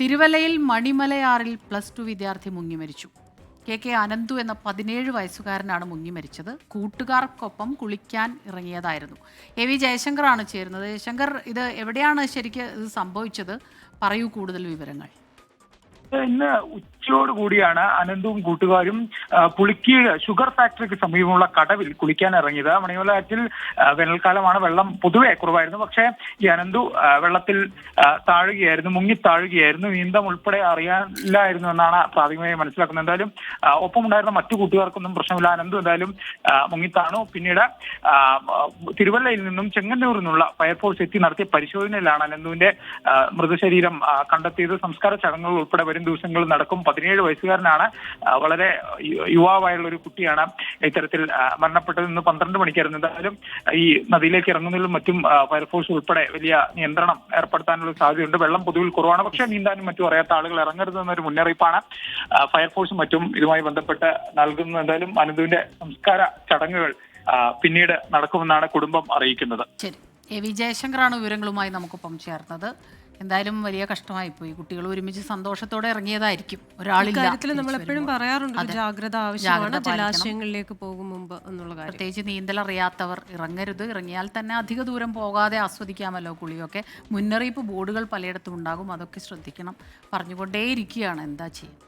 തിരുവല്ലയിൽ മണിമലയാറിൽ +2 വിദ്യാർത്ഥി മുങ്ങി മരിച്ചു. കെ അനന്തു എന്ന 17 വയസ്സുകാരനാണ് മുങ്ങി മരിച്ചത്. കൂട്ടുകാർക്കൊപ്പം കുളിക്കാൻ ഇറങ്ങിയതായിരുന്നു. വി ജയശങ്കറാണ് ചേരുന്നത്. ജയശങ്കർ, ഇത് എവിടെയാണ് ശരിക്കും ഇത് സംഭവിച്ചത്? പറയൂ കൂടുതൽ വിവരങ്ങൾ. ഇന്ന് ഉച്ചയോട് കൂടിയാണ് അനന്തവും കൂട്ടുകാരും പുളിക്കി ഷുഗർ ഫാക്ടറിക്ക് സമീപമുള്ള കടവിൽ കുളിക്കാൻ ഇറങ്ങിയത്. മണിമലയാറ്റിൽ വേനൽക്കാലമാണ്, വെള്ളം പൊതുവെ കുറവായിരുന്നു. പക്ഷേ ഈ അനന്തു വെള്ളത്തിൽ താഴുകയായിരുന്നു, മുങ്ങി താഴുകയായിരുന്നു. നീന്തം ഉൾപ്പെടെ അറിയാനില്ലായിരുന്നു എന്നാണ് പ്രാഥമികമായി മനസ്സിലാക്കുന്നത്. എന്തായാലും ഒപ്പമുണ്ടായിരുന്ന മറ്റു കൂട്ടുകാർക്കൊന്നും പ്രശ്നമില്ല. അനന്തു എന്തായാലും മുങ്ങിത്താണു. പിന്നീട് തിരുവല്ലയിൽ നിന്നും ചെങ്ങന്നൂരിൽ നിന്നുള്ള ഫയർഫോഴ്സ് എത്തി നടത്തിയ പരിശോധനയിലാണ് അനന്തുവിന്റെ മൃതശരീരം കണ്ടെത്തിയത്. സംസ്കാര ചടങ്ങുകൾ ഉൾപ്പെടെ വരും ദിവസങ്ങളിൽ നടക്കും. 17 വയസ്സുകാരനാണ്, വളരെ യുവാവായുള്ള ഒരു കുട്ടിയാണ് ഇത്തരത്തിൽ മരണപ്പെട്ടത്. ഇന്ന് 12 മണിക്കായിരുന്നു. എന്തായാലും ഈ നദിയിലേക്ക് ഇറങ്ങുന്നതിലും മറ്റും ഫയർഫോഴ്സ് ഉൾപ്പെടെ വലിയ നിയന്ത്രണം ഏർപ്പെടുത്താനുള്ള സാധ്യതയുണ്ട്. വെള്ളം പൊതുവിൽ കുറവാണ്, പക്ഷേ നീന്താനും മറ്റും അറിയാത്ത ആളുകൾ ഇറങ്ങരുതെന്നൊരു മുന്നറിയിപ്പാണ് ഫയർഫോഴ്സും മറ്റും ഇതുമായി ബന്ധപ്പെട്ട് നൽകുന്നത്. എന്തായാലും അനന്തുവിന്റെ സംസ്കാര ചടങ്ങുകൾ പിന്നീട് നടക്കുമെന്നാണ് കുടുംബം അറിയിക്കുന്നത്. ശരി, വി ജയശങ്കറാണ് വിവരങ്ങളുമായി നമുക്കൊപ്പം ചേർന്നത്. എന്തായാലും വലിയ കഷ്ടമായി പോയി. കുട്ടികൾ ഒരുമിച്ച് സന്തോഷത്തോടെ ഇറങ്ങിയതായിരിക്കും. ഒരാളിൽ നമ്മൾ എപ്പോഴും പറയാറുണ്ട് ജാഗ്രത ആവശ്യമാണ് ജലാശയങ്ങളിലേക്ക് പോകും മുമ്പ് എന്നുള്ള കാര്യം. പ്രത്യേകിച്ച് നീന്തൽ അറിയാത്തവർ ഇറങ്ങരുത്. ഇറങ്ങിയാൽ തന്നെ അധിക ദൂരം പോകാതെ ആസ്വദിക്കാമല്ലോ കുളിയൊക്കെ. മുന്നറിയിപ്പ് ബോർഡുകൾ പലയിടത്തും ഉണ്ടാകും, അതൊക്കെ ശ്രദ്ധിക്കണം. പറഞ്ഞുകൊണ്ടേയിരിക്കുകയാണ്, എന്താ ചെയ്യുക.